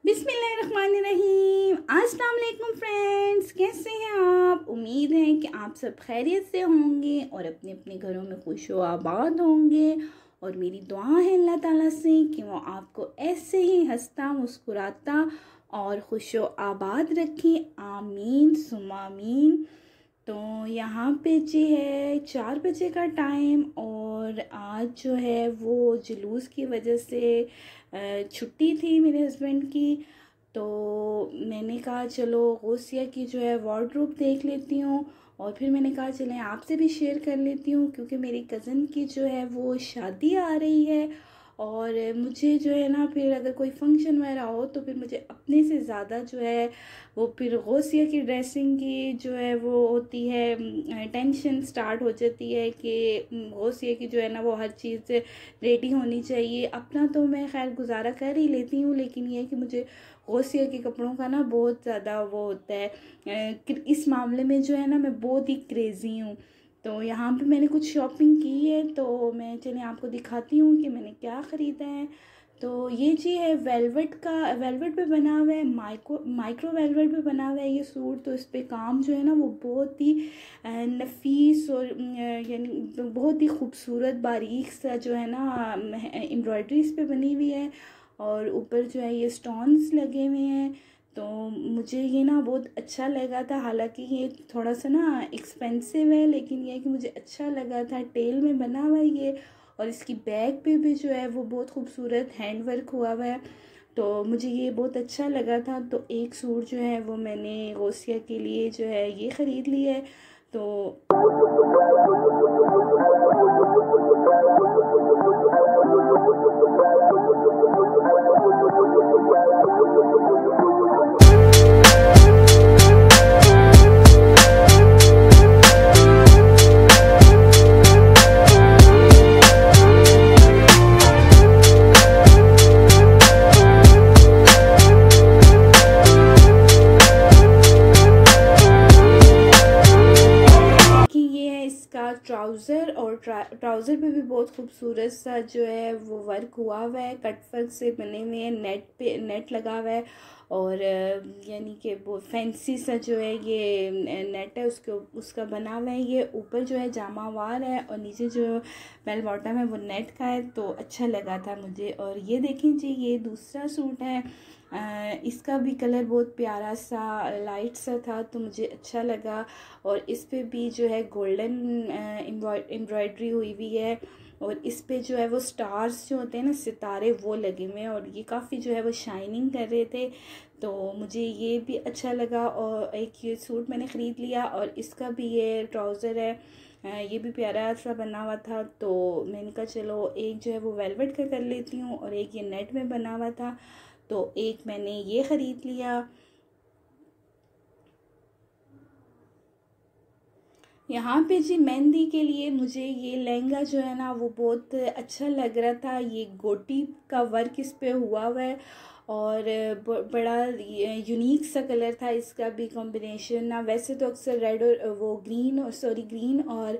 बिस्मिल्लाहिर्रहमानिर्रहीम। अस्सलाम वालेकुम फ्रेंड्स, कैसे हैं आप? उम्मीद है कि आप सब खैरियत से होंगे और अपने अपने घरों में खुश व आबाद होंगे। और मेरी दुआ है अल्लाह ताला से कि वो आपको ऐसे ही हंसता मुस्कुराता और खुश व आबाद रखें। आमीन सुम्मा आमीन। तो यहाँ पे जी है 4 बजे का टाइम और आज जो है वो जुलूस की वजह से छुट्टी थी मेरे हस्बैंड की। तो मैंने कहा चलो गौसिया की जो है वार्डरोब देख लेती हूँ और फिर मैंने कहा चलें आपसे भी शेयर कर लेती हूँ, क्योंकि मेरी कज़न की जो है वो शादी आ रही है और मुझे जो है ना फिर अगर कोई फंक्शन वगैरह हो तो फिर मुझे अपने से ज़्यादा जो है वो फिर गौसिया की ड्रेसिंग की जो है वो होती है, टेंशन स्टार्ट हो जाती है कि गौसिया की जो है ना वो हर चीज़ रेडी होनी चाहिए। अपना तो मैं खैर गुजारा कर ही लेती हूँ, लेकिन ये है कि मुझे गौसिया के कपड़ों का ना बहुत ज़्यादा वो होता है, इस मामले में जो है ना मैं बहुत ही क्रेज़ी हूँ। तो यहाँ पे मैंने कुछ शॉपिंग की है तो मैं चलिए आपको दिखाती हूँ कि मैंने क्या ख़रीदा है। तो ये जी है वेलवेट पे बना हुआ है, माइक्रो वेलवेट पे बना हुआ है ये सूट। तो इस पे काम जो है ना वो बहुत ही नफीस और यानी बहुत ही खूबसूरत बारीक सा जो है ना एम्ब्रॉयडरी इस पे बनी हुई है और ऊपर जो है ये स्टोन्स लगे हुए हैं। तो मुझे ये ना बहुत अच्छा लगा था, हालांकि ये थोड़ा सा ना एक्सपेंसिव है, लेकिन ये कि मुझे अच्छा लगा था। टेल में बना हुआ है ये और इसकी बैक पे भी जो है वो बहुत खूबसूरत हैंड वर्क हुआ हुआ है। तो मुझे ये बहुत अच्छा लगा था। तो एक सूट जो है वो मैंने गौसिया के लिए जो है ये ख़रीद लिया है। तो ट्राउज़र और ट्राउज़र पे भी बहुत खूबसूरत सा जो है वो वर्क हुआ हुआ है, कट वर्क से बने हुए हैं, नेट लगा हुआ है और यानी कि वो फैंसी सा जो है ये नेट है उसका बना हुआ है। ये ऊपर जो है जामावार है और नीचे जो बेल बॉटम है वो नेट का है। तो अच्छा लगा था मुझे। और ये देखें जी, ये दूसरा सूट है, इसका भी कलर बहुत प्यारा सा लाइट सा था तो मुझे अच्छा लगा। और इस पे भी जो है गोल्डन एम्ब्रॉयडरी हुई हुई है और इस पे जो है वो स्टार्स जो होते हैं ना, सितारे, वो लगे हुए हैं और ये काफ़ी जो है वो शाइनिंग कर रहे थे। तो मुझे ये भी अच्छा लगा और एक ये सूट मैंने ख़रीद लिया और इसका भी ये ट्राउज़र है, ये भी प्यारा सा बना हुआ था। तो मैंने कहा चलो एक जो है वो वेलवेट का कर लेती हूँ और एक ये नेट में बना हुआ था, तो एक मैंने ये ख़रीद लिया। यहाँ पे जी मेहंदी के लिए मुझे ये लहंगा जो है ना वो बहुत अच्छा लग रहा था। ये गोटी का वर्क इस पे हुआ हुआ है और बड़ा यूनिक सा कलर था इसका भी कॉम्बिनेशन ना। वैसे तो अक्सर रेड और वो ग्रीन और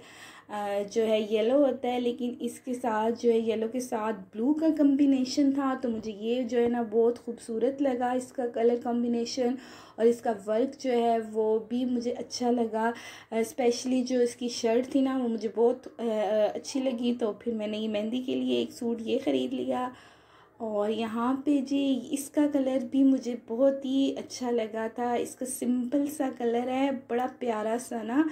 जो है येलो होता है, लेकिन इसके साथ जो है येलो के साथ ब्लू का कॉम्बिनेशन था। तो मुझे ये जो है ना बहुत खूबसूरत लगा इसका कलर कॉम्बिनेशन और इसका वर्क जो है वो भी मुझे अच्छा लगा। स्पेशली जो इसकी शर्ट थी ना वो मुझे बहुत अच्छी लगी। तो फिर मैंने ये मेहंदी के लिए एक सूट ये ख़रीद लिया। और यहाँ पे जी इसका कलर भी मुझे बहुत ही अच्छा लगा था। इसका सिंपल सा कलर है, बड़ा प्यारा सा ना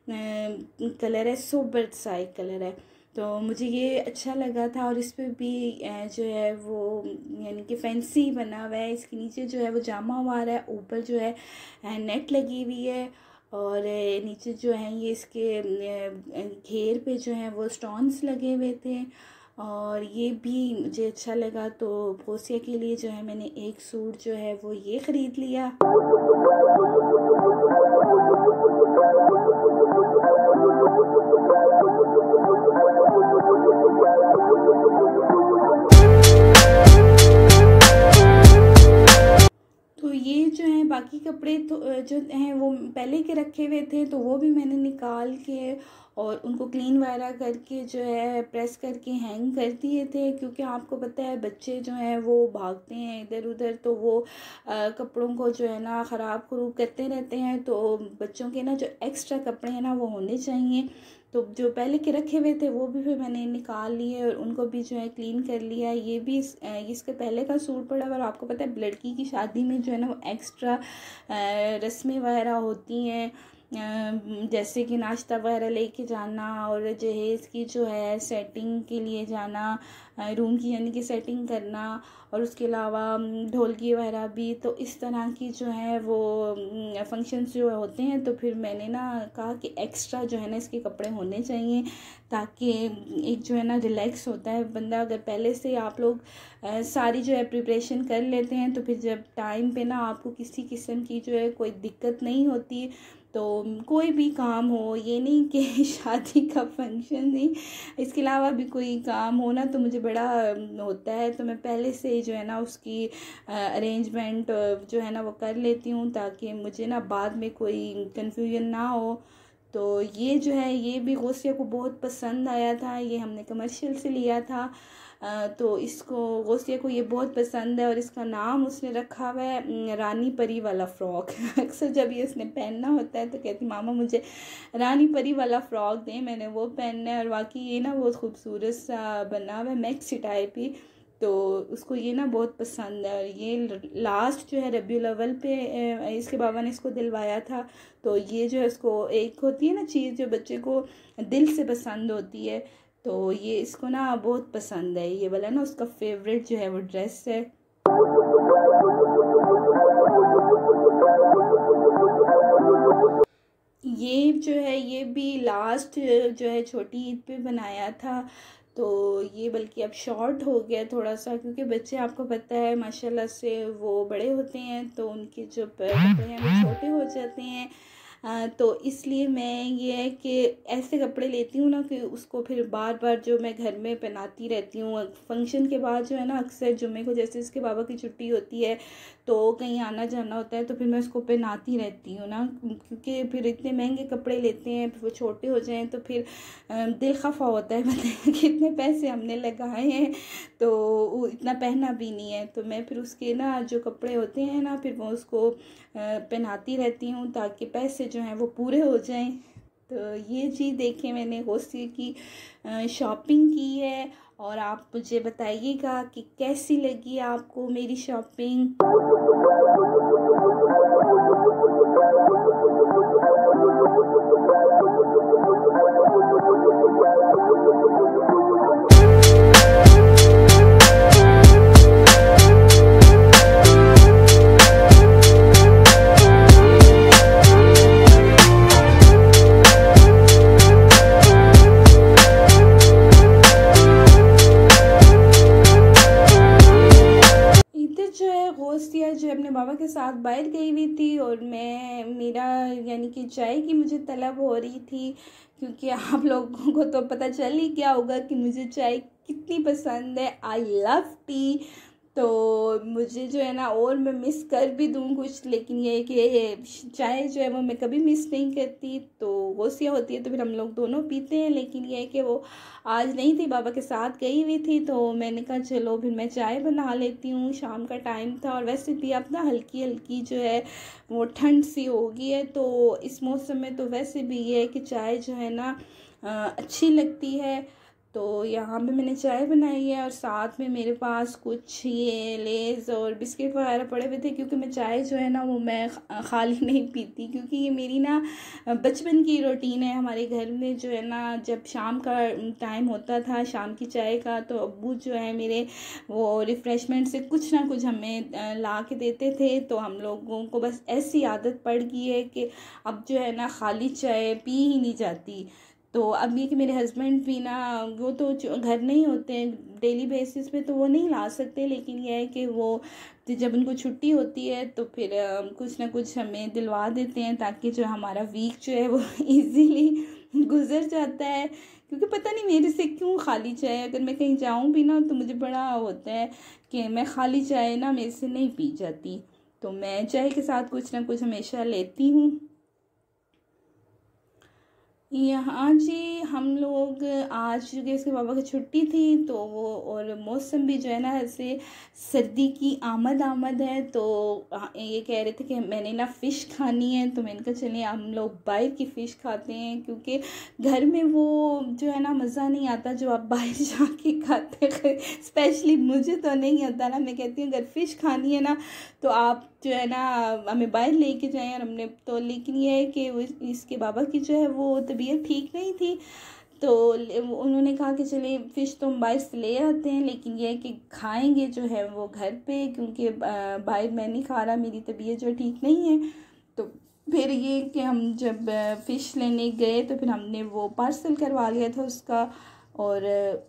कलर है, सोबर सा एक कलर है। तो मुझे ये अच्छा लगा था और इस पे भी जो है वो यानी कि फैंसी बना हुआ है। इसके नीचे जो है वो जामा वार है, ऊपर जो है नेट लगी हुई है और नीचे जो है ये इसके घेर पे जो है वो स्टोन्स लगे हुए थे और ये भी मुझे अच्छा लगा। तो गौसिया के लिए जो है मैंने एक सूट जो है वो ये ख़रीद लिया। तो ये जो है बाकी कपड़े तो जो हैं वो पहले के रखे हुए थे तो वो भी मैंने निकाल के और उनको क्लीन वगैरह करके जो है प्रेस करके हैंग कर दिए थे, क्योंकि आपको पता है बच्चे जो हैं वो भागते हैं इधर उधर, तो वो कपड़ों को जो है ना ख़राब खरूब करते रहते हैं। तो बच्चों के ना जो एक्स्ट्रा कपड़े हैं ना वो होने चाहिए। तो जो पहले के रखे हुए थे वो भी फिर मैंने निकाल लिए और उनको भी जो है क्लीन कर लिया। ये भी इसके पहले का सूट पड़ा। और आपको पता है लड़की की शादी में जो है ना वो एक्स्ट्रा रस्में वगैरह होती हैं, जैसे कि नाश्ता वगैरह लेके जाना और जहेज़ की जो है सेटिंग के लिए जाना, रूम की यानी कि सेटिंग करना, और उसके अलावा ढोलकी वगैरह भी। तो इस तरह की जो है वो फंक्शंस जो होते हैं। तो फिर मैंने ना कहा कि एक्स्ट्रा जो है ना इसके कपड़े होने चाहिए, ताकि एक जो है ना रिलैक्स होता है बंदा। अगर पहले से आप लोग सारी जो है प्रिपरेशन कर लेते हैं तो फिर जब टाइम पे ना आपको किसी किस्म की जो है कोई दिक्कत नहीं होती। तो कोई भी काम हो, ये नहीं कि शादी का फंक्शन ही, इसके अलावा भी कोई काम हो ना तो मुझे बड़ा होता है। तो मैं पहले से ही जो है ना उसकी अरेंजमेंट जो है ना वो कर लेती हूँ, ताकि मुझे ना बाद में कोई कन्फ्यूजन ना हो। तो ये जो है ये भी गौसिया को बहुत पसंद आया था, ये हमने कमर्शियल से लिया था। तो इसको गौसिया को ये बहुत पसंद है और इसका नाम उसने रखा हुआ है रानी परी वाला फ़्रॉक। अक्सर जब ये उसने पहनना होता है तो कहती मामा मुझे रानी परी वाला फ़्रॉक दें, मैंने वो पहनना है। और वाकई ये ना बहुत खूबसूरत सा बना हुआ है, मैक्सी टाइप ही। तो उसको ये ना बहुत पसंद है। और ये लास्ट जो है रबीउल अव्वल पे इसके बाबा ने इसको दिलवाया था। तो ये जो है उसको एक होती है ना चीज़ जो बच्चे को दिल से पसंद होती है, तो ये इसको ना बहुत पसंद है। ये वाला ना उसका फेवरेट जो है वो ड्रेस है। ये जो है ये भी लास्ट जो है छोटी ईद पे बनाया था। तो ये बल्कि अब शॉर्ट हो गया थोड़ा सा, क्योंकि बच्चे आपको पता है माशाल्लाह से वो बड़े होते हैं तो उनके जो कपड़े हैं वो छोटे हो जाते हैं। तो इसलिए मैं ये है कि ऐसे कपड़े लेती हूँ ना कि उसको फिर बार बार जो मैं घर में पहनाती रहती हूँ। फंक्शन के बाद जो है ना अक्सर जुम्मे को जैसे इसके बाबा की छुट्टी होती है तो कहीं आना जाना होता है तो फिर मैं उसको पहनाती रहती हूँ ना, क्योंकि फिर इतने महंगे कपड़े लेते हैं फिर वो छोटे हो जाएं तो फिर दिल खफा होता है, पता है कितने पैसे हमने लगाए हैं तो वो इतना पहना भी नहीं है। तो मैं फिर उसके ना जो कपड़े होते हैं ना फिर वो उसको पहनाती रहती हूँ ताकि पैसे जो हैं वो पूरे हो जाएं। तो ये चीज़ देखें मैंने गौसिया की शॉपिंग की है, और आप मुझे बताइएगा कि कैसी लगी आपको मेरी शॉपिंग। जो अपने बाबा के साथ बाहर गई हुई थी और मेरा यानी कि चाय की मुझे तलब हो रही थी, क्योंकि आप लोगों को तो पता चल ही गया होगा कि मुझे चाय कितनी पसंद है। I love T. तो मुझे जो है ना और मैं मिस कर भी दूँ कुछ, लेकिन ये है कि चाय जो है वो मैं कभी मिस नहीं करती। तो गौसिया होती है तो फिर हम लोग दोनों पीते हैं, लेकिन ये है कि वो आज नहीं थी, बाबा के साथ गई हुई थी। तो मैंने कहा चलो फिर मैं चाय बना लेती हूँ, शाम का टाइम था और वैसे भी अब ना हल्की हल्की जो है वो ठंड सी हो गई है। तो इस मौसम में तो वैसे भी ये है कि चाय जो है ना अच्छी लगती है। तो यहाँ पे मैंने चाय बनाई है और साथ में मेरे पास कुछ ये लेज़ और बिस्किट वगैरह पड़े हुए थे, क्योंकि मैं चाय जो है ना वो मैं खाली नहीं पीती, क्योंकि ये मेरी ना बचपन की रूटीन है। हमारे घर में जो है ना जब शाम का टाइम होता था शाम की चाय का, तो अब्बू जो है मेरे वो रिफ़्रेशमेंट से कुछ ना कुछ हमें ला के देते थे। तो हम लोगों को बस ऐसी आदत पड़ गई है कि अब जो है ना खाली चाय पी ही नहीं जाती। तो अब ये कि मेरे हस्बैंड भी ना वो तो घर नहीं होते हैं डेली बेसिस पे तो वो नहीं ला सकते, लेकिन यह है कि वो जब उनको छुट्टी होती है तो फिर कुछ ना कुछ हमें दिलवा देते हैं, ताकि जो हमारा वीक जो है वो इजीली गुजर जाता है। क्योंकि पता नहीं मेरे से क्यों खाली चाय अगर मैं कहीं जाऊँ भी ना तो मुझे बड़ा होता है कि मैं खाली चाय ना मेरे से नहीं पी जाती। तो मैं चाय के साथ कुछ ना कुछ हमेशा लेती हूँ। यहाँ जी हम लोग आज क्योंकि इसके पापा की छुट्टी थी तो वो, और मौसम भी जो है ना ऐसे सर्दी की आमद है, तो ये कह रहे थे कि मैंने ना फ़िश खानी है, तो मैंने कहा चलिए हम लोग बाहर की फ़िश खाते हैं, क्योंकि घर में वो जो है ना मज़ा नहीं आता जो आप बाहर जाके खाते हैं। स्पेशली मुझे तो नहीं आता ना, मैं कहती हूँ अगर फ़िश खानी है ना तो आप जो है ना हमें बाहर लेके जाएं। और हमने तो, लेकिन ये है कि इसके बाबा की जो है वो तबीयत ठीक नहीं थी, तो उन्होंने कहा कि चलिए फ़िश तो हम बाहर से ले आते हैं, लेकिन ये है कि खाएंगे जो है वो घर पे, क्योंकि बाहर मैं नहीं खा रहा, मेरी तबीयत जो ठीक नहीं है। तो फिर ये कि हम जब फ़िश लेने गए तो फिर हमने वो पार्सल करवा लिया था उसका। और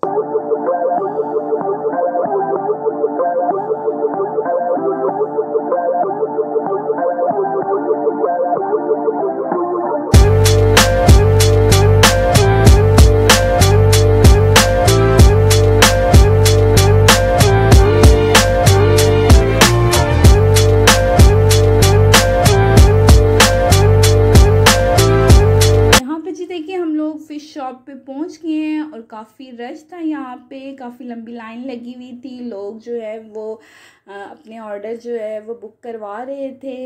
देखिए हम लोग फ़िश शॉप पे पहुंच गए हैं और काफ़ी रश था यहाँ पे, काफ़ी लंबी लाइन लगी हुई थी, लोग जो है वो अपने ऑर्डर जो है वो बुक करवा रहे थे।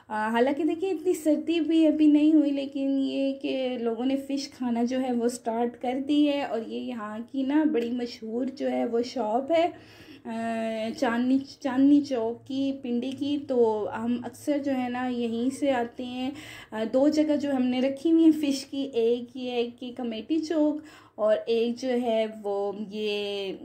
हालांकि देखिए इतनी सर्दी भी अभी नहीं हुई, लेकिन ये कि लोगों ने फ़िश खाना जो है वो स्टार्ट कर दी है। और ये यहाँ की ना बड़ी मशहूर जो है वो शॉप है चांदनी चौक की, पिंडी की। तो हम अक्सर जो है ना यहीं से आते हैं। दो जगह जो हमने रखी हुई है फ़िश की, एक ये है कि कमेटी चौक, और एक जो है वो ये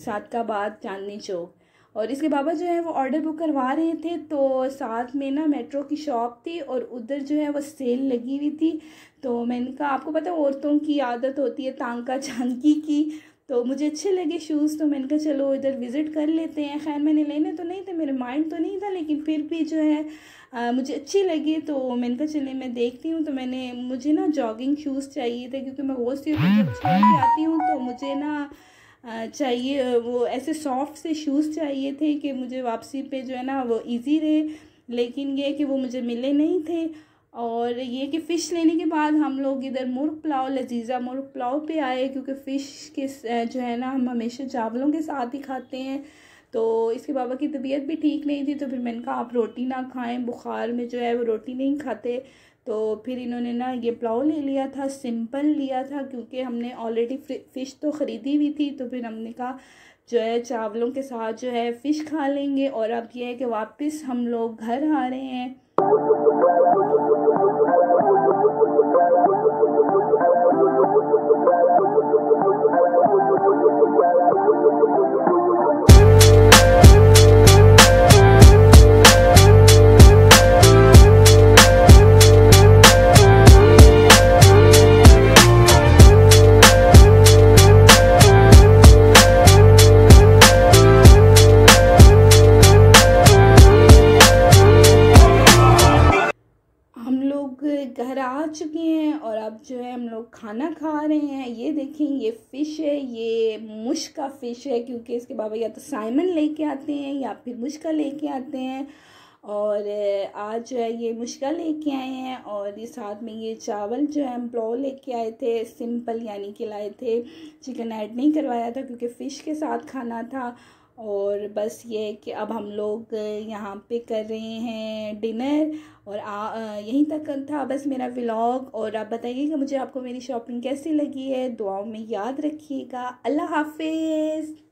सादकाबाद चांदनी चौक। और इसके बाबा जो है वो ऑर्डर बुक करवा रहे थे, तो साथ में ना मेट्रो की शॉप थी और उधर जो है वो सेल लगी हुई थी। तो मैंने कहा आपको पता है औरतों की आदत होती है तांका झांकी की, तो मुझे अच्छे लगे शूज़, तो मैंने कहा चलो इधर विज़िट कर लेते हैं। खैर मैंने लेने तो नहीं थे, मेरे माइंड तो नहीं था, लेकिन फिर भी जो है मुझे अच्छी लगी, तो मैंने कहा चलिए मैं देखती हूँ। तो मुझे ना जॉगिंग शूज़ चाहिए थे, क्योंकि मैं रोज़ से जब छोड़ के आती हूँ तो मुझे ना चाहिए वो ऐसे सॉफ्ट से शूज़ चाहिए थे कि मुझे वापसी पे जो है ना वो इजी रहे, लेकिन ये कि वो मुझे मिले नहीं थे। और ये कि फ़िश लेने के बाद हम लोग इधर मुर्ग पुलाव, लजीज़ा मुर्ग पुलाव पे आए, क्योंकि फ़िश के जो है ना हम हमेशा चावलों के साथ ही खाते हैं। तो इसके बाबा की तबीयत भी ठीक नहीं थी, तो फिर मैंने कहा आप रोटी ना खाएं, बुखार में जो है वो रोटी नहीं खाते। तो फिर इन्होंने ना ये पुलाव ले लिया था, सिंपल लिया था, क्योंकि हमने ऑलरेडी फ़िश तो ख़रीदी हुई थी। तो फिर हमने कहा जो है चावलों के साथ जो है फ़िश खा लेंगे। और अब ये है कि वापस हम लोग घर आ रहे हैं। हम लोग घर आ चुके हैं और अब जो है हम लोग खाना खा रहे हैं। ये देखें ये फ़िश है, ये मुश का फ़िश है, क्योंकि इसके बाबा या तो साइमन लेके आते हैं या फिर मुश्का लेके आते हैं। और आज जो है ये मुश्का लेके आए हैं, और ये साथ में ये चावल जो है हम पुलाव लेके आए थे, सिंपल यानी कि लाए थे, चिकन ऐड नहीं करवाया था क्योंकि फ़िश के साथ खाना था। और बस ये है कि अब हम लोग यहाँ पे कर रहे हैं डिनर। और यहीं तक था बस मेरा व्लॉग। और आप बताइएगा मुझे आपको मेरी शॉपिंग कैसी लगी है, दुआओं में याद रखिएगा। अल्लाह हाफिज़।